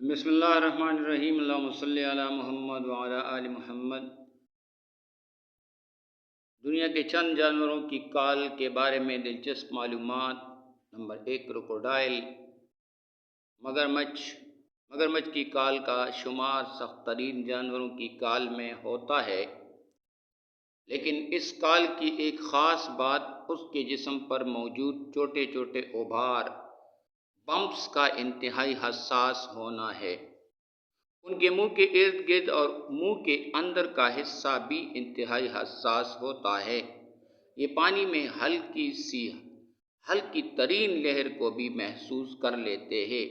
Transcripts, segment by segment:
بسم اللہ الرحمن الرحیم، اللہم صلی علی محمد وعلی آل محمد۔ دنیا کے چند جانوروں کی کال کے بارے میں دلچسپ معلومات۔ نمبر 1، کروکوڈائل، مگرمچھ کی کال کا شمار سخت ترین جانوروں کی کال میں ہوتا ہے، لیکن اس کال کی ایک خاص بات اس کے جسم پر موجود چھوٹے چھوٹے اوبھار بمپس کا انتہائی حساس ہونا ہے۔ ان کے منہ کے ارد گرد اور منہ کے اندر کا حصہ بھی انتہائی حساس ہوتا ہے۔ یہ پانی میں ہلکی ترین لہر کو بھی محسوس کر لیتے ہیں۔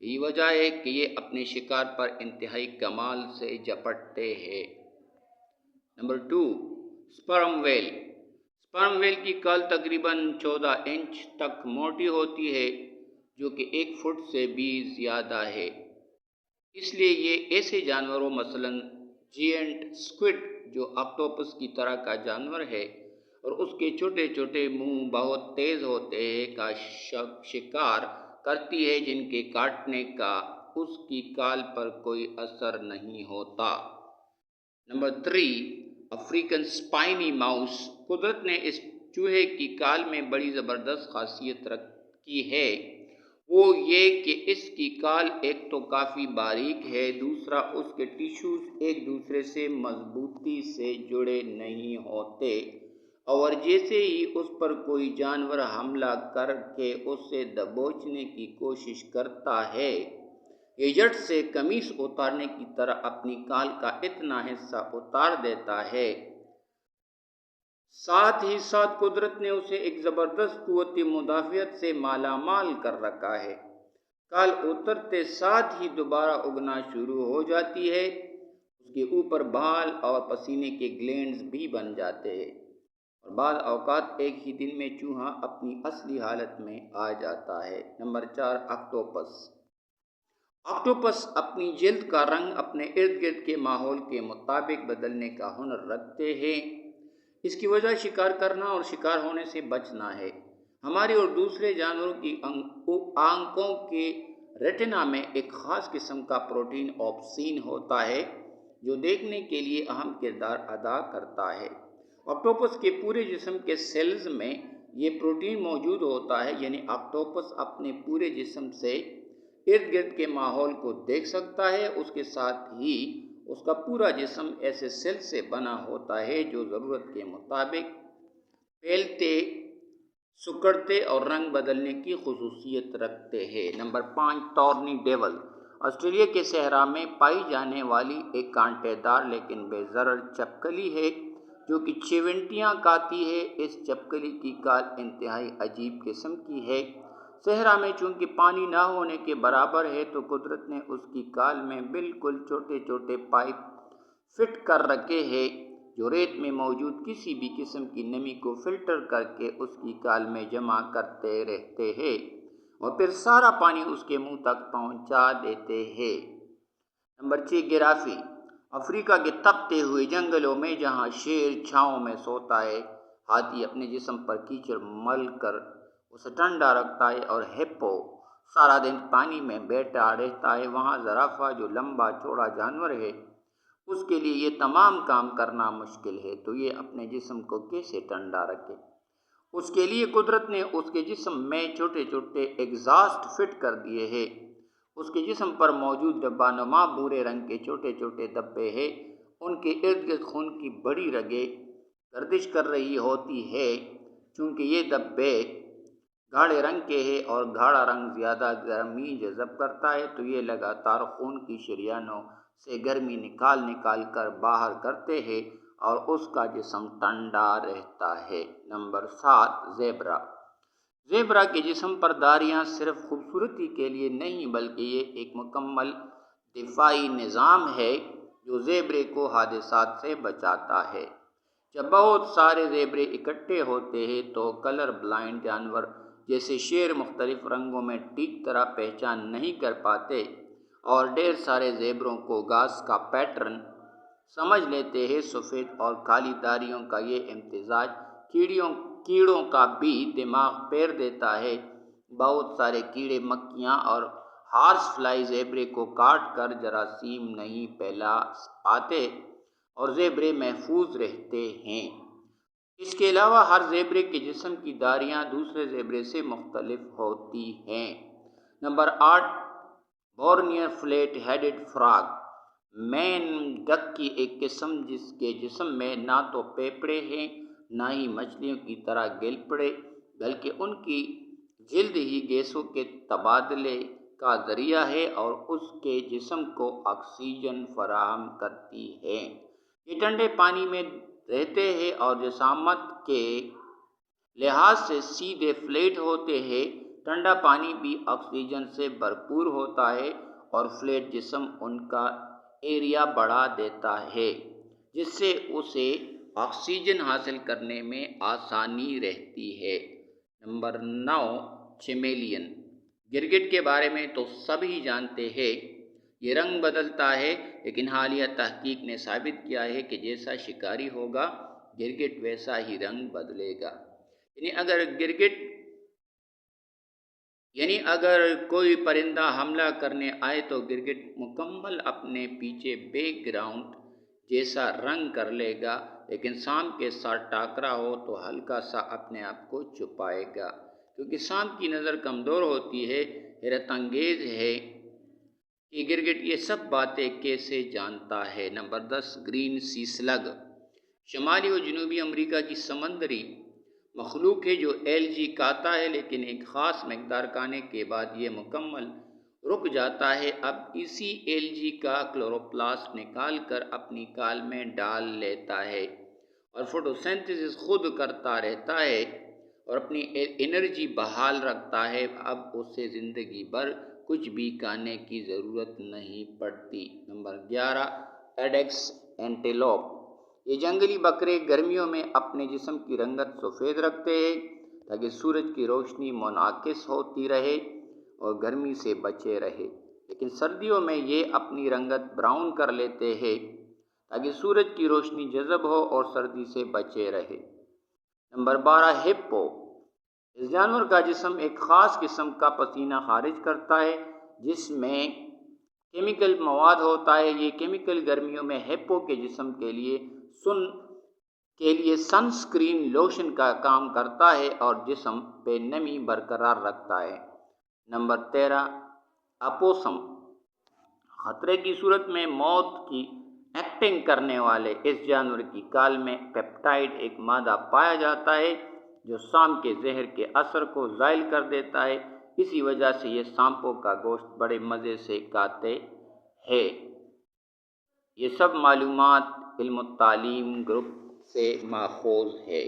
یہی وجہ ہے کہ یہ اپنے شکار پر انتہائی کمال سے جھپٹتے ہیں۔ Number 2، sperm whale. Sperm whale کی کال تقریباً 14 انچ تک موٹی ہوتی ہے، جو کہ 1 فٹ سے بھی زیادہ ہے۔ اس لیے یہ ایسے جانوروں مثلاً جینٹ سکویڈ، جو آکٹوپس کی طرح کا جانور ہے اور اس کے چھوٹے چھوٹے منہ بہت تیز ہوتے ہیں، کا شکار کرتی ہے، جن کے کاٹنے کا اس کی کال پر کوئی اثر نہیں ہوتا۔ Number 3، African spiny mouse. قدرت نے اس چوہے کی کال میں بڑی زبردست خاصیت رکھی ہے، وہ یہ کہ اس کی کال ایک تو کافی باریک ہے، دوسرا اس کے ٹشوز ایک دوسرے سے مضبوطی سے جڑے نہیں ہوتے، اور جیسے ہی اس پر کوئی جانور حملہ کر کے اسے دبوچنے کی کوشش کرتا ہے، یہ جھٹ سے قمیص اتارنے کی طرح اپنی کال کا اتنا حصہ اتار دیتا ہے۔ ساتھ ہی ساتھ قدرت نے اسے ایک زبردست قوت مدافعت سے مالا مال کر رکھا ہے۔ کال اترتے ساتھ ہی دوبارہ اگنا شروع ہو جاتی ہے۔ اس کے اوپر بال اور پسینے کے گلینڈز بھی بن جاتے ہیں، اور بعض اوقات ایک ہی دن میں چوہا اپنی اصلی حالت میں آ جاتا ہے۔ Number 4، octopus. آکٹوپس اپنی جلد کا رنگ اپنے ارد گرد کے ماحول کے مطابق بدلنے کا ہنر رکھتے ہیں۔ اس کی وجہ شکار کرنا اور شکار ہونے سے بچنا ہے۔ ہماری اور دوسرے جانوروں کی آنکھوں کے ریٹنا میں ایک خاص قسم کا پروٹین آپسین ہوتا ہے، جو دیکھنے کے لیے اہم کردار ادا کرتا ہے۔ آکٹوپس کے پورے جسم کے سیلز میں یہ پروٹین موجود ہوتا ہے، یعنی آکٹوپس اپنے پورے جسم سے ارد گرد کے ماحول کو دیکھ سکتا ہے۔ اس کے ساتھ ہی اس کا پورا جسم ایسے سیل سے بنا ہوتا ہے جو ضرورت کے مطابق پھیلتے، سکڑتے اور رنگ بدلنے کی خصوصیت رکھتے ہیں۔ Number 5، ٹورنی dual. آسٹریلیا کے صحرا میں پائی جانے والی ایک کانٹے دار لیکن بے ضرر چھپکلی ہے، جو کہ چیونٹیاں کھاتی ہے۔ اس چھپکلی کی کال انتہائی عجیب قسم کی ہے۔ صحرا میں چونکہ پانی نہ ہونے کے برابر ہے، تو قدرت نے اس کی کال میں بالکل چھوٹے چھوٹے پائپ فٹ کر رکھے ہیں، جو ریت میں موجود کسی بھی قسم کی نمی کو فلٹر کر کے اس کی کال میں جمع کرتے رہتے ہیں، اور پھر سارا پانی اس کے منہ تک پہنچا دیتے ہیں۔ نمبر 6، گرافی۔ افریقہ کے تپتے ہوئے جنگلوں میں جہاں شیر چھاؤں میں سوتا ہے، ہاتھی اپنے جسم پر کیچڑ مل کر اسے ٹھنڈا رکھتا ہے، اور ہپو سارا دن پانی میں بیٹھا رہتا ہے، وہاں زرافہ، جو لمبا چوڑا جانور ہے، اس کے لیے یہ تمام کام کرنا مشکل ہے، تو یہ اپنے جسم کو کیسے ٹھنڈا رکھے؟ اس کے لیے قدرت نے اس کے جسم میں چھوٹے چھوٹے ایگزاسٹ فٹ کر دیے ہیں۔ اس کے جسم پر موجود ڈبہ نما بھورے رنگ کے چھوٹے چھوٹے دھبے ہیں۔ ان کے ارد گرد خون کی بڑی رگیں گردش کر رہی ہوتی ہے۔ چونکہ یہ دھبے گاڑھے رنگ کے ہیں اور گاڑھا رنگ زیادہ گرمی جذب کرتا ہے، تو یہ لگاتار خون کی شریانوں سے گرمی نکال کر باہر کرتے ہیں اور اس کا جسم ٹھنڈا رہتا ہے۔ Number 7، zebra. زیبرا کے جسم پر داریاں صرف خوبصورتی کے لیے نہیں، بلکہ یہ ایک مکمل دفاعی نظام ہے جو زیبرے کو حادثات سے بچاتا ہے۔ جب بہت سارے زیبرے اکٹھے ہوتے ہیں تو کلر بلائنڈ جانور جیسے شیر مختلف رنگوں میں ٹھیک طرح پہچان نہیں کر پاتے، اور ڈھیر سارے زیبروں کو گھاس کا پیٹرن سمجھ لیتے ہیں۔ سفید اور کالی داریوں کا یہ امتزاج کیڑوں کا بھی دماغ پھیر دیتا ہے۔ بہت سارے کیڑے مکیاں اور ہارس فلائی زیبرے کو کاٹ کر جراثیم نہیں پھیلا پاتے اور زیبرے محفوظ رہتے ہیں۔ اس کے علاوہ ہر زیبرے کے جسم کی داریاں دوسرے زیبرے سے مختلف ہوتی ہیں۔ نمبر 8، بورنیر فلیٹ ہیڈڈ فراگ، مین ڈک کی ایک قسم جس کے جسم میں نہ تو پھیپھڑے ہیں نہ ہی مچھلیوں کی طرح گلپڑے، بلکہ ان کی جلد ہی گیسوں کے تبادلے کا ذریعہ ہے اور اس کے جسم کو آکسیجن فراہم کرتی ہے۔ یہ ٹھنڈے پانی میں رہتے ہیں اور جسامت کے لحاظ سے سیدھے فلیٹ ہوتے ہیں۔ ٹھنڈا پانی بھی آکسیجن سے بھرپور ہوتا ہے اور فلیٹ جسم ان کا ایریا بڑھا دیتا ہے جس سے اسے آکسیجن حاصل کرنے میں آسانی رہتی ہے۔ نمبر 9، چیمیلین، گرگٹ کے بارے میں تو سبھی جانتے ہیں، یہ رنگ بدلتا ہے، لیکن حالیہ تحقیق نے ثابت کیا ہے کہ جیسا شکاری ہوگا گرگٹ ویسا ہی رنگ بدلے گا۔ اگر کوئی پرندہ حملہ کرنے آئے تو گرگٹ مکمل اپنے پیچھے بیک گراؤنڈ جیسا رنگ کر لے گا، لیکن سانپ کے ساتھ ٹاکرا ہو تو ہلکا سا اپنے آپ کو چھپائے گا، کیونکہ سانپ کی نظر کمزور ہوتی ہے۔ حیرت انگیز ہے کہ گرگٹ یہ سب باتیں کیسے جانتا ہے۔ نمبر 10، گرین سی سلگ، شمالی و جنوبی امریکہ کی سمندری مخلوق ہے جو ایلجی کھاتا ہے، لیکن ایک خاص مقدار کھانے کے بعد یہ مکمل رک جاتا ہے۔ اب اسی ایلجی کا کلوروپلاسٹ نکال کر اپنی کال میں ڈال لیتا ہے اور فوٹوسینتھسس خود کرتا رہتا ہے اور اپنی انرجی بحال رکھتا ہے۔ اب اسے زندگی بھر کچھ بھی کھانے کی ضرورت نہیں پڑتی۔ نمبر 11، ایڈیکس اینٹیلوپ، یہ جنگلی بکرے گرمیوں میں اپنے جسم کی رنگت سفید رکھتے ہیں تاکہ سورج کی روشنی منعکس ہوتی رہے اور گرمی سے بچے رہے، لیکن سردیوں میں یہ اپنی رنگت براؤن کر لیتے ہیں تاکہ سورج کی روشنی جذب ہو اور سردی سے بچے رہے۔ نمبر 12، ہپو، اس جانور کا جسم ایک خاص قسم کا پسینہ خارج کرتا ہے جس میں کیمیکل مواد ہوتا ہے۔ یہ کیمیکل گرمیوں میں ہپو کے جسم کے لیے سن سکرین لوشن کا کام کرتا ہے اور جسم پہ نمی برقرار رکھتا ہے۔ نمبر 13، اپوسم، خطرے کی صورت میں موت کی ایکٹنگ کرنے والے اس جانور کی کال میں پیپٹائڈ، ایک مادہ پایا جاتا ہے جو سانپ کے زہر کے اثر کو زائل کر دیتا ہے۔ اسی وجہ سے یہ سانپوں کا گوشت بڑے مزے سے کھاتے ہیں۔ یہ سب معلومات علم التعلیم گروپ سے ماخوذ ہے۔